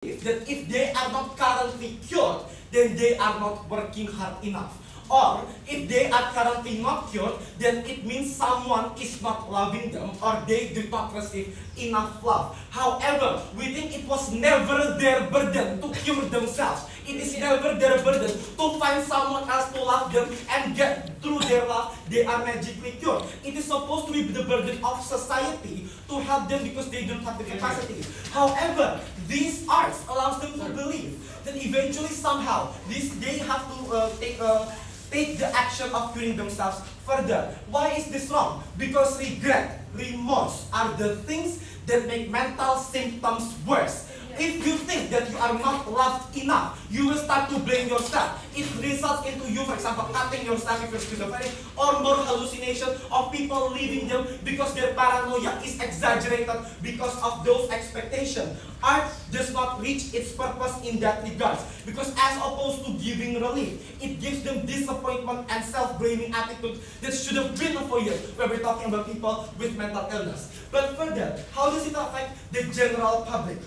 that if they are not currently cured, then they are not working hard enough. Or if they are currently not cured, then it means someone is not loving them or they do not receive enough love. However, we think it was never their burden to cure themselves. It is never their burden to find someone else to love them and get through their love, they are magically cured. It is supposed to be the burden of society to help them because they don't have the capacity. However, these arts allows them to believe that eventually somehow they have to take the action of curing themselves further. Why is this wrong? Because regret, remorse are the things that make mental symptoms worse. If you think that you are not loved enough, you will start to blame yourself. It results into you, for example, cutting yourself if you're schizophrenic, or more hallucination of people leaving them because their paranoia is exaggerated because of those expectations. Art does not reach its purpose in that regard, because as opposed to giving relief, it gives them disappointment and self-blaming attitude that should have been for years when we're talking about people with mental illness. But further, how does it affect the general public?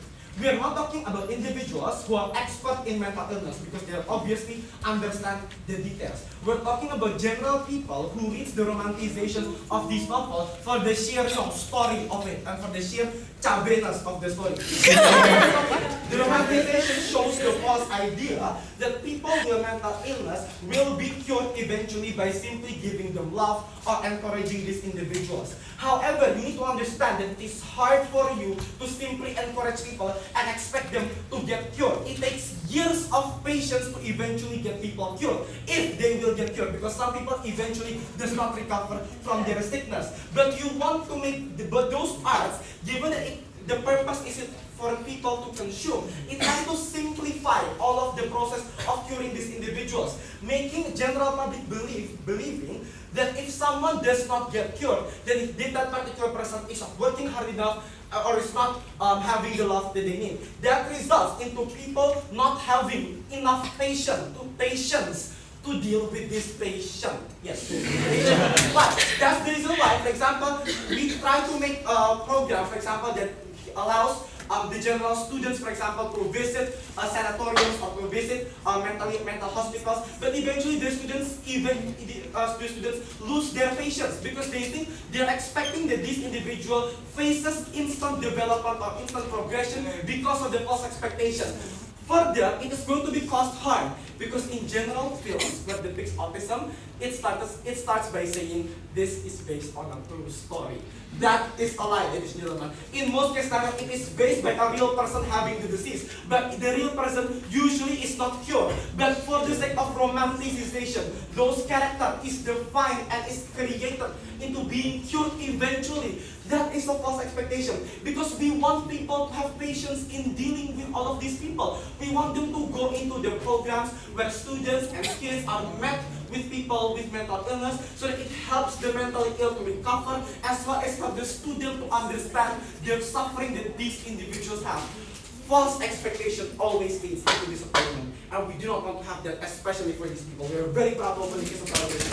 We are not talking about individuals who are expert in mental illness because they obviously understand the details. We're talking about general people who read the romanticization of this novel for the sheer story of it and for the sheer chabeness of the story. The romanticization shows the false idea that people with mental illness will be cured eventually by simply giving them love or encouraging these individuals. However, you need to understand that it is hard for you to simply encourage people and expect them to get cured. It takes years of patience to eventually get people cured, if they will get cured, because some people eventually does not recover from their sickness. But you want to make those arts, given that the purpose is for people to consume, it has to simplify all of the process of curing these individuals, making general public believing that if someone does not get cured, then if that particular person is not working hard enough or is not having the love that they need. That results into people not having enough patience to deal with this patient. Yes. But that's the reason why, for example, we try to make a program, for example, that allows the general students, for example, to visit sanatoriums or to visit mental hospitals, but eventually the students lose their patience because they think they're expecting that this individual faces instant development or instant progression because of the false expectation. Further, it is going to be caused harm because in general films that depicts autism, it starts by saying this is based on a true story. That is a lie, ladies and gentlemen. In most cases, it is based by a real person having the disease, but the real person usually is not cured. But for the sake of romanticization, those character is defined and is created into being cured eventually. That is a false expectation because we want people to have patience in dealing with all of these people. We want them to go into the programs where students and kids are met with people with mental illness so that it helps the mentally ill to recover as well as for the student to understand the suffering that these individuals have. False expectation always leads to disappointment, and we do not want to have that, especially for these people. We are very proud of the case of celebration.